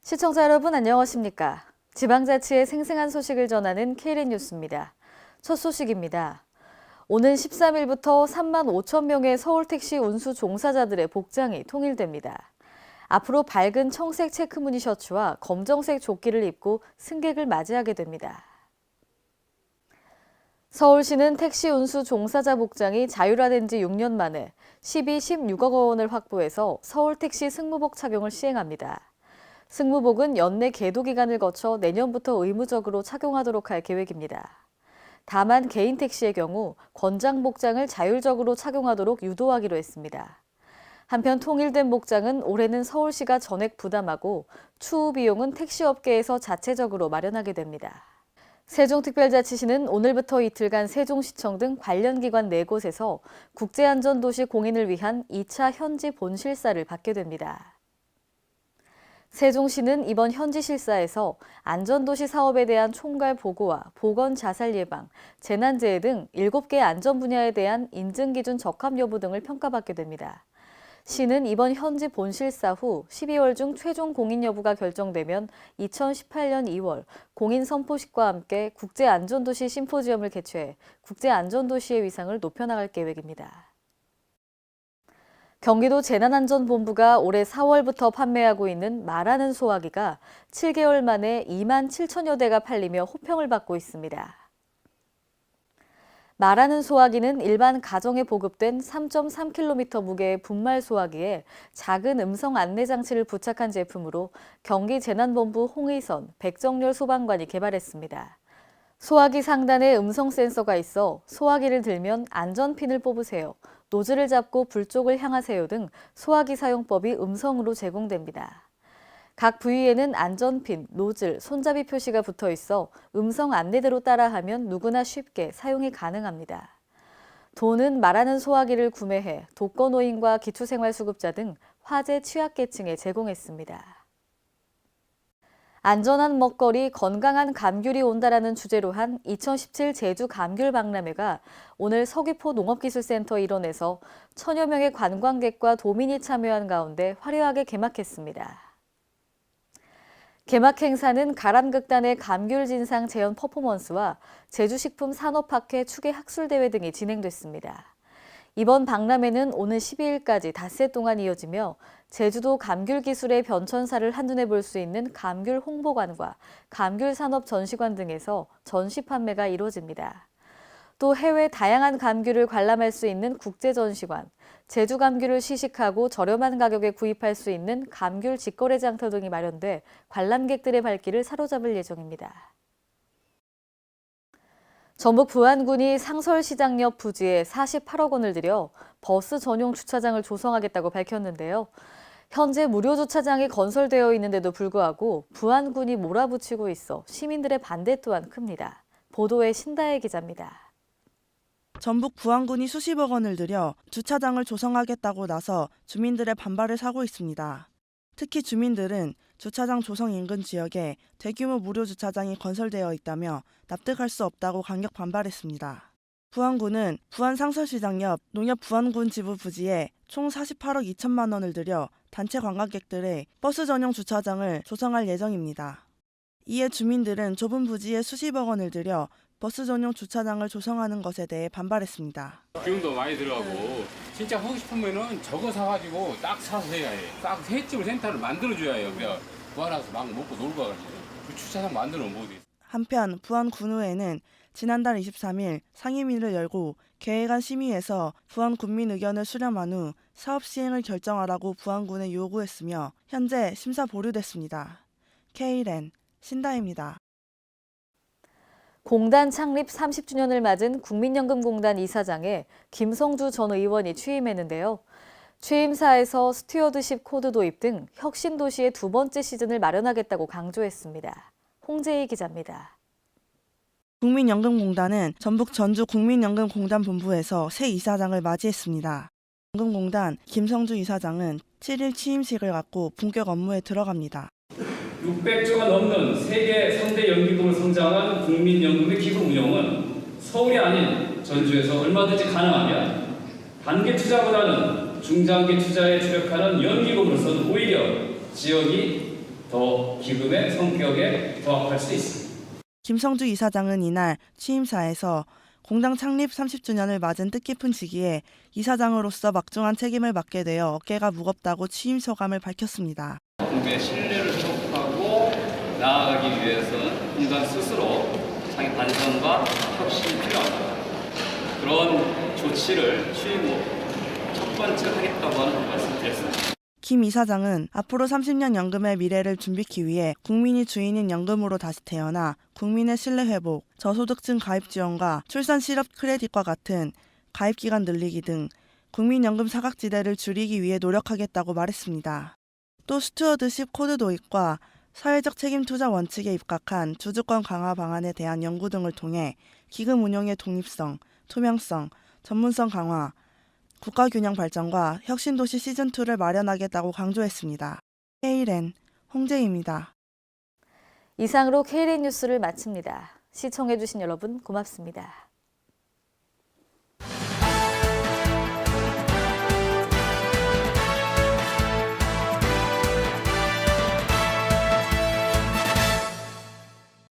시청자 여러분 안녕하십니까? 지방자치의 생생한 소식을 전하는 KLN 뉴스입니다. 첫 소식입니다. 오는 13일부터 3만 5천 명의 서울택시 운수 종사자들의 복장이 통일됩니다. 앞으로 밝은 청색 체크무늬 셔츠와 검정색 조끼를 입고 승객을 맞이하게 됩니다. 서울시는 택시 운수 종사자 복장이 자율화된 지 6년 만에 16억 원을 확보해서 서울택시 승무복 착용을 시행합니다. 승무복은 연내 계도 기간을 거쳐 내년부터 의무적으로 착용하도록 할 계획입니다. 다만 개인 택시의 경우 권장 복장을 자율적으로 착용하도록 유도하기로 했습니다. 한편 통일된 복장은 올해는 서울시가 전액 부담하고 추후 비용은 택시업계에서 자체적으로 마련하게 됩니다. 세종특별자치시는 오늘부터 이틀간 세종시청 등 관련 기관 4곳에서 국제안전도시 공인을 위한 2차 현지 본실사를 받게 됩니다. 세종시는 이번 현지 실사에서 안전도시 사업에 대한 총괄 보고와 보건 자살 예방, 재난재해 등 7개 안전 분야에 대한 인증기준 적합 여부 등을 평가받게 됩니다. 시는 이번 현지 본실사 후 12월 중 최종 공인 여부가 결정되면 2018년 2월 공인 선포식과 함께 국제안전도시 심포지엄을 개최해 국제안전도시의 위상을 높여나갈 계획입니다. 경기도 재난안전본부가 올해 4월부터 판매하고 있는 말하는 소화기가 7개월 만에 2만 7천여 대가 팔리며 호평을 받고 있습니다. 말하는 소화기는 일반 가정에 보급된 3.3km 무게의 분말 소화기에 작은 음성 안내 장치를 부착한 제품으로 경기재난본부 홍의선, 백정렬 소방관이 개발했습니다. 소화기 상단에 음성 센서가 있어 소화기를 들면 안전핀을 뽑으세요, 노즐을 잡고 불 쪽을 향하세요 등 소화기 사용법이 음성으로 제공됩니다. 각 부위에는 안전핀, 노즐, 손잡이 표시가 붙어 있어 음성 안내대로 따라하면 누구나 쉽게 사용이 가능합니다. 도는 말하는 소화기를 구매해 독거노인과 기초생활수급자 등 화재 취약계층에 제공했습니다. 안전한 먹거리, 건강한 감귤이 온다라는 주제로 한 2017 제주 감귤 박람회가 오늘 서귀포 농업기술센터 일원에서 천여 명의 관광객과 도민이 참여한 가운데 화려하게 개막했습니다. 개막 행사는 가람극단의 감귤 진상 재현 퍼포먼스와 제주식품산업학회 추계 학술대회 등이 진행됐습니다. 이번 박람회는 오는 12일까지 닷새 동안 이어지며 제주도 감귤 기술의 변천사를 한눈에 볼 수 있는 감귤 홍보관과 감귤 산업 전시관 등에서 전시 판매가 이루어집니다. 또 해외 다양한 감귤을 관람할 수 있는 국제전시관, 제주 감귤을 시식하고 저렴한 가격에 구입할 수 있는 감귤 직거래 장터 등이 마련돼 관람객들의 발길을 사로잡을 예정입니다. 전북 부안군이 상설시장 옆 부지에 48억 원을 들여 버스 전용 주차장을 조성하겠다고 밝혔는데요. 현재 무료 주차장이 건설되어 있는데도 불구하고 부안군이 몰아붙이고 있어 시민들의 반대 또한 큽니다. 보도에 신다혜 기자입니다. 전북 부안군이 수십억 원을 들여 주차장을 조성하겠다고 나서 주민들의 반발을 사고 있습니다. 특히 주민들은 주차장 조성 인근 지역에 대규모 무료 주차장이 건설되어 있다며 납득할 수 없다고 강력 반발했습니다. 부안군은 부안상설시장 옆 농협 부안군 지부 부지에 총 48억 2천만 원을 들여 단체 관광객들의 버스 전용 주차장을 조성할 예정입니다. 이에 주민들은 좁은 부지에 수십억 원을 들여 버스 전용 주차장을 조성하는 것에 대해 반발했습니다. 비용도 많이 들어가고 진짜 하고 싶으면은 저거 사가지고 딱 사서 해야 해. 딱 횟집을 센터를 만들어줘야 해요. 그냥 부안와서 막 먹고 놀고 가가지고 그 주차장 만들어 못 해. 한편 부안군의회는 지난달 23일 상임위를 열고 계획안 심의에서 부안 군민 의견을 수렴한 후 사업 시행을 결정하라고 부안군에 요구했으며 현재 심사 보류됐습니다. KLN 신다혜입니다. 공단 창립 30주년을 맞은 국민연금공단 이사장에 김성주 전 의원이 취임했는데요. 취임사에서 스튜어드십 코드 도입 등 혁신 도시의 두 번째 시즌을 마련하겠다고 강조했습니다. 홍재희 기자입니다. 국민연금공단은 전북 전주 국민연금공단 본부에서 새 이사장을 맞이했습니다. 연금공단 김성주 이사장은 7일 취임식을 갖고 본격 업무에 들어갑니다. 600조가 넘는 세계 3대 연기금으로 성장한 국민연금의 기부 운영은 서울이 아닌 전주에서 얼마든지 가능하며 단기 투자보다는 중장기 투자에 주력하는 연기금으로서는 오히려 지역이 더 기금의 성격에 부합할 수 있습니다. 김성주 이사장은 이날 취임사에서 공장 창립 30주년을 맞은 뜻깊은 시기에 이사장으로서 막중한 책임을 맡게 되어 어깨가 무겁다고 취임 소감을 밝혔습니다. 공장의 신뢰를 회복하고 나아가기 위해서는 공장 스스로 자기 반성과 혁신이 필요합니다. 그런 조치를 취임 후 첫 번째 하겠다고 하는 말씀드렸습니다. 김 이사장은 앞으로 30년 연금의 미래를 준비하기 위해 국민이 주인인 연금으로 다시 태어나 국민의 신뢰 회복, 저소득층 가입 지원과 출산 실업 크레딧과 같은 가입 기간 늘리기 등 국민연금 사각지대를 줄이기 위해 노력하겠다고 말했습니다. 또 스튜어드십 코드 도입과 사회적 책임 투자 원칙에 입각한 주주권 강화 방안에 대한 연구 등을 통해 기금 운용의 독립성, 투명성, 전문성 강화, 국가균형 발전과 혁신도시 시즌2를 마련하겠다고 강조했습니다. K랜 홍재입니다. 이상으로 K랜 뉴스를 마칩니다. 시청해주신 여러분 고맙습니다.